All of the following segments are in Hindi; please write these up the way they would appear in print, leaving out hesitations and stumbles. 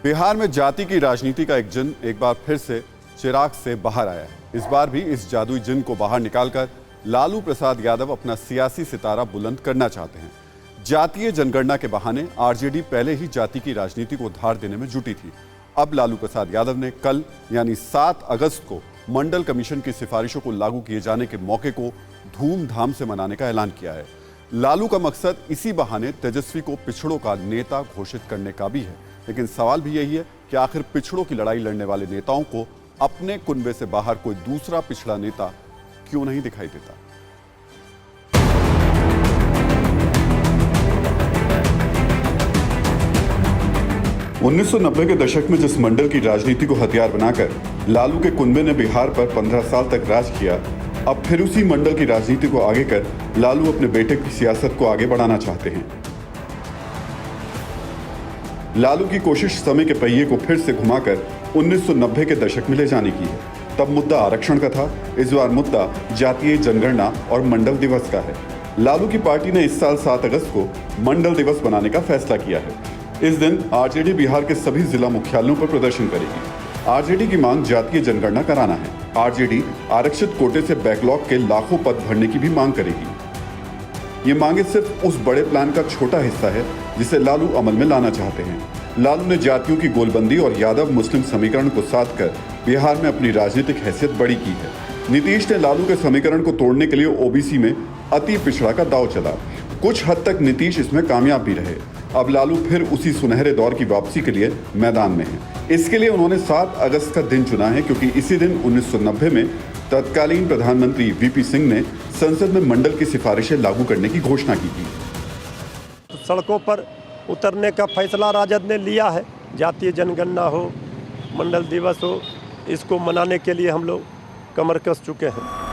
बिहार में जाति की राजनीति का एक जिन एक बार फिर से चिराग से बाहर आया है। इस बार भी इस जादुई जिन को बाहर निकालकर लालू प्रसाद यादव अपना सियासी सितारा बुलंद करना चाहते हैं। जातीय जनगणना के बहाने आरजेडी पहले ही जाति की राजनीति को धार देने में जुटी थी। अब लालू प्रसाद यादव ने कल यानी 7 अगस्त को मंडल कमीशन की सिफारिशों को लागू किए जाने के मौके को धूमधाम से मनाने का ऐलान किया है। लालू का मकसद इसी बहाने तेजस्वी को पिछड़ों का नेता घोषित करने का भी है, लेकिन सवाल भी यही है कि आखिर पिछड़ों की लड़ाई लड़ने वाले नेताओं को अपने कुनबे से बाहर कोई दूसरा पिछड़ा नेता क्यों नहीं दिखाई देता। उन्नीस सौ 90 के दशक में जिस मंडल की राजनीति को हथियार बनाकर लालू के कुनबे ने बिहार पर 15 साल तक राज किया, अब फिर उसी मंडल की राजनीति को आगे कर लालू अपने बेटे की सियासत को आगे बढ़ाना चाहते हैं। लालू की कोशिश समय के पहिए को फिर से घुमाकर 1990 के दशक में ले जाने की है। तब मुद्दा आरक्षण का था, इस बार मुद्दा जातीय जनगणना और मंडल दिवस का है। लालू की पार्टी ने इस साल 7 अगस्त को मंडल दिवस बनाने का फैसला किया है। इस दिन आरजेडी बिहार के सभी जिला मुख्यालयों पर प्रदर्शन करेगी। आरजेडी की मांग जातीय जनगणना कराना है। आरजेडी आरक्षित कोटे से बैकलॉग के लाखों पद भरने की भी मांग करेगी। ये मांगे सिर्फ उस बड़े प्लान का छोटा हिस्सा है जिसे लालू अमल में लाना चाहते हैं। लालू ने जातियों की गोलबंदी और यादव मुस्लिम समीकरण को साध कर बिहार में अपनी राजनीतिक हैसियत बड़ी की है। नीतीश ने लालू के समीकरण को तोड़ने के लिए ओबीसी में अति पिछड़ा का दांव चला। कुछ हद तक नीतीश इसमें कामयाब भी रहे। अब लालू फिर उसी सुनहरे दौर की वापसी के लिए मैदान में है। इसके लिए उन्होंने 7 अगस्त का दिन चुना है, क्योंकि इसी दिन 1990 में तत्कालीन प्रधानमंत्री वीपी सिंह ने संसद में मंडल की सिफारिशें लागू करने की घोषणा की थी। सड़कों पर उतरने का फैसला राजद ने लिया है। जातीय जनगणना हो, मंडल दिवस हो, इसको मनाने के लिए हम लोग कमर कस चुके हैं।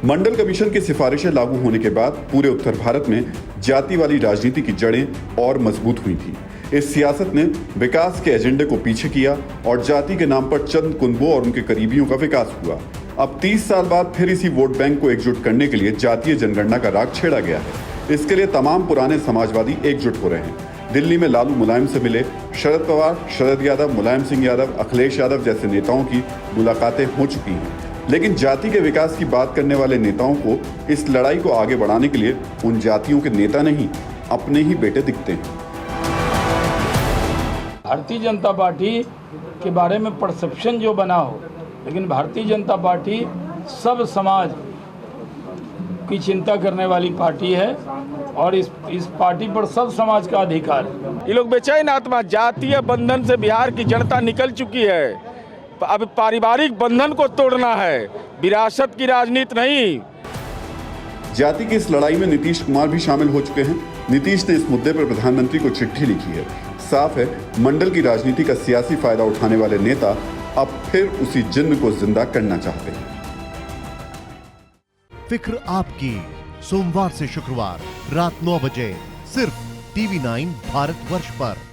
मंडल कमीशन की सिफारिशें लागू होने के बाद पूरे उत्तर भारत में जाति वाली राजनीति की जड़ें और मजबूत हुई थी। इस सियासत ने विकास के एजेंडे को पीछे किया और जाति के नाम पर चंद कुनबों और उनके करीबियों का विकास हुआ। अब 30 साल बाद फिर इसी वोट बैंक को एकजुट करने के लिए जातीय जनगणना का राग छेड़ा गया है। इसके लिए तमाम पुराने समाजवादी एकजुट हो रहे हैं। दिल्ली में लालू मुलायम से मिले। शरद पवार, शरद यादव, मुलायम सिंह यादव, अखिलेश यादव जैसे नेताओं की मुलाकातें हो चुकी हैं। लेकिन जाति के विकास की बात करने वाले नेताओं को इस लड़ाई को आगे बढ़ाने के लिए उन जातियों के नेता नहीं, अपने ही बेटे दिखते हैं। भारतीय जनता पार्टी के बारे में परसेप्शन जो बना हो, लेकिन भारतीय जनता पार्टी सब समाज की चिंता करने वाली पार्टी है और इस पार्टी पर सब समाज का अधिकार है। ये लोग बेचैन आत्मा, जातीय बंधन से बिहार की जनता निकल चुकी है। अब पारिवारिक बंधन को तोड़ना है, विरासत की राजनीति नहीं। जाति की इस लड़ाई में नीतीश कुमार भी शामिल हो चुके हैं। नीतीश ने इस मुद्दे पर प्रधानमंत्री को चिट्ठी लिखी है। साफ है, मंडल की राजनीति का सियासी फायदा उठाने वाले नेता अब फिर उसी जिन्न को जिंदा करना चाहते हैं। फिक्र आपकी, सोमवार से शुक्रवार रात 9 बजे सिर्फ TV9 भारतवर्ष पर।